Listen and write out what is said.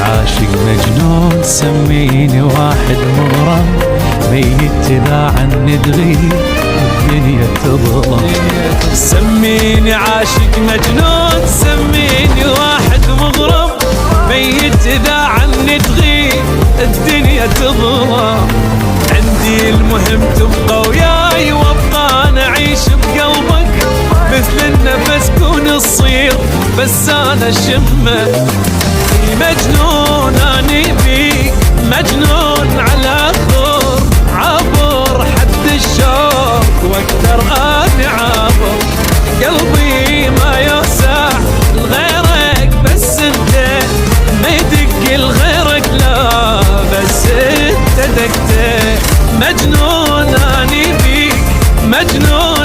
عاشق مجنون سميني واحد مغرم، ميت إذا عني تغيب الدنيا تظلم. سميني عاشق مجنون سميني واحد مغرم، ميت إذا عني تغيب الدنيا تظلم. عندي المهم تبقى وياي وابقى أنا أعيش بقلبك، مثل النفس كون الصير بس أنا شمه. مجنون أني بيك مجنون على خور، عبر حد الشوق واقدر أني عابر. قلبي ما يوسع لغيرك بس انت، ما يدق لغيرك لا بس انت دقته. مجنون أني بيك مجنون